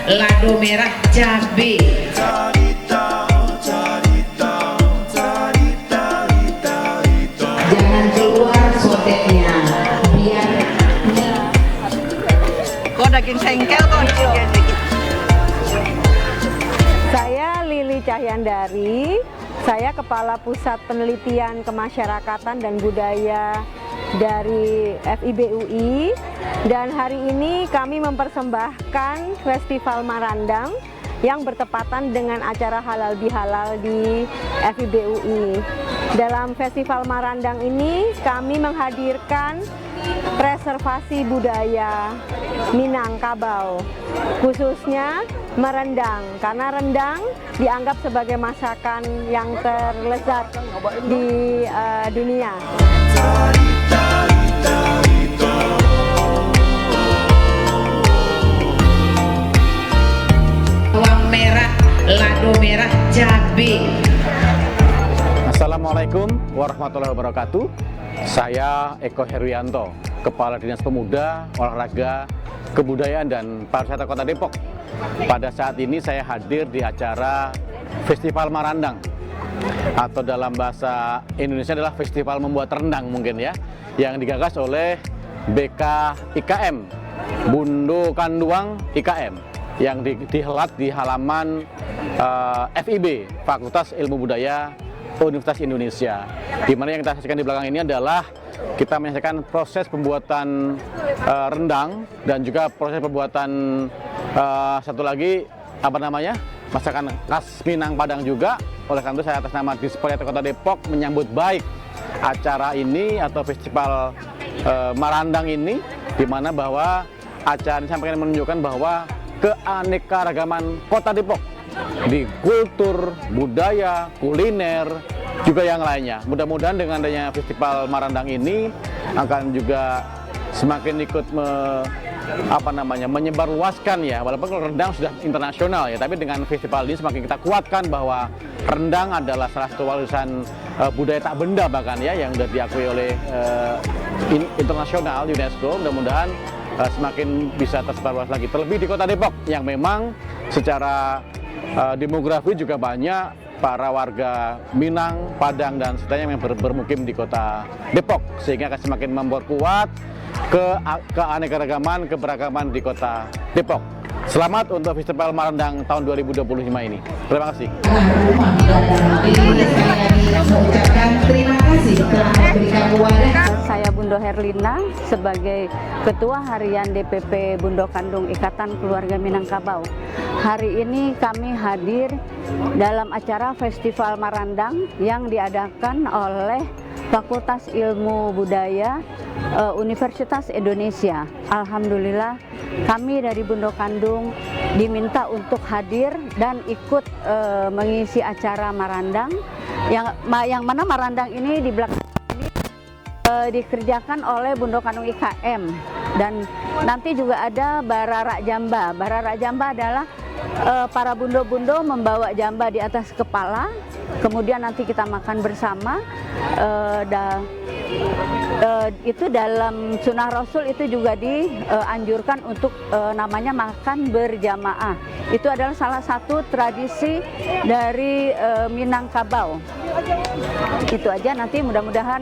lado merah cabe. Jangan keluar sotetnya, biar kok daging sengkel kok dikit. Saya Lili Cahyandari, saya Kepala Pusat Penelitian Kemasyarakatan dan Budaya dari FIB UI, dan hari ini kami mempersembahkan Festival Marandang yang bertepatan dengan acara Halal Bihalal di FIB UI. Dalam Festival Marandang ini kami menghadirkan preservasi budaya Minangkabau, khususnya merendang, karena rendang dianggap sebagai masakan yang terlezat di dunia. Bawang merah, lado merah cabe. Assalamualaikum warahmatullahi wabarakatuh. Saya Eko Herwianto, Kepala Dinas Pemuda, Olahraga, Kebudayaan dan Pariwisata Kota Depok. Pada saat ini saya hadir di acara Festival Marandang, atau dalam bahasa Indonesia adalah Festival Membuat Rendang mungkin ya, yang digagas oleh BK IKM, Bundo Kanduang IKM, yang dihelat di halaman FIB, Fakultas Ilmu Budaya Universitas Indonesia. Di mana yang kita saksikan di belakang ini adalah kita menyaksikan proses pembuatan rendang dan juga proses pembuatan satu lagi masakan khas Minang Padang juga. Oleh karena itu saya atas nama Disperindak Kota Depok menyambut baik acara ini atau festival Marandang ini, di mana bahwa acara ini sampai menunjukkan bahwa keanekaragaman Kota Depok di kultur, budaya, kuliner, juga yang lainnya. Mudah-mudahan dengan adanya Festival Marandang ini akan juga semakin ikut menyebarluaskan ya, walaupun kalau rendang sudah internasional ya, tapi dengan festival ini semakin kita kuatkan bahwa rendang adalah salah satu warisan budaya tak benda bahkan ya, yang sudah diakui oleh internasional UNESCO. Mudah-mudahan semakin bisa tersebar luas lagi, terlebih di Kota Depok yang memang secara demografi juga banyak para warga Minang, Padang, dan seterusnya yang bermukim di Kota Depok, sehingga akan semakin memperkuat keanekaragaman, keberagaman di Kota Depok. Selamat untuk Festival Marandang tahun 2025 ini. Terima kasih. Terima kasih telah memberikan wadah. Saya Bundo Herlina sebagai Ketua Harian DPP Bundo Kandung Ikatan Keluarga Minangkabau. Hari ini kami hadir dalam acara Festival Marandang yang diadakan oleh Fakultas Ilmu Budaya Universitas Indonesia. Alhamdulillah kami dari Bundo Kandung diminta untuk hadir dan ikut mengisi acara Marandang, yang mana Marandang ini di belakang ini dikerjakan oleh Bundo Kandung IKM, dan nanti juga ada Bararak Jamba. Bararak Jamba adalah para bundo-bundo membawa jamba di atas kepala, kemudian nanti kita makan bersama. Itu dalam sunnah Rasul itu juga dianjurkan untuk namanya makan berjamaah. Itu adalah salah satu tradisi dari Minangkabau. Itu aja, nanti mudah-mudahan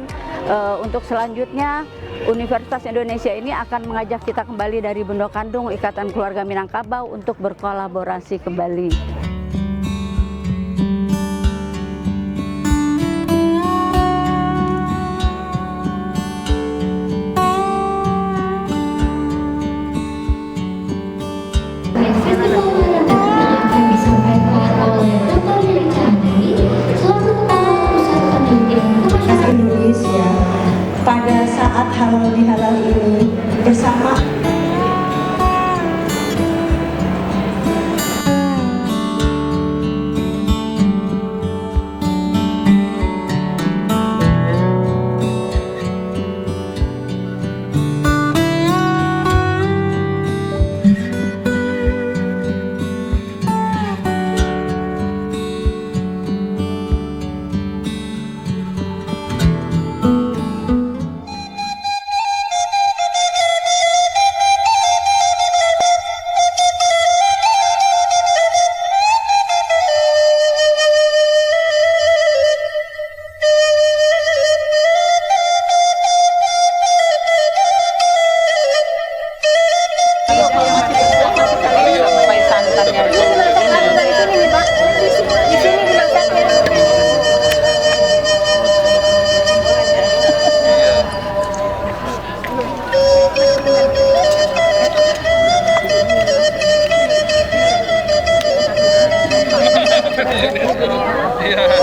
untuk selanjutnya Universitas Indonesia ini akan mengajak kita kembali dari Bundo Kandung Ikatan Keluarga Minangkabau untuk berkolaborasi kembali. Indonesia pada saat halal bihalal ini bersama Iya.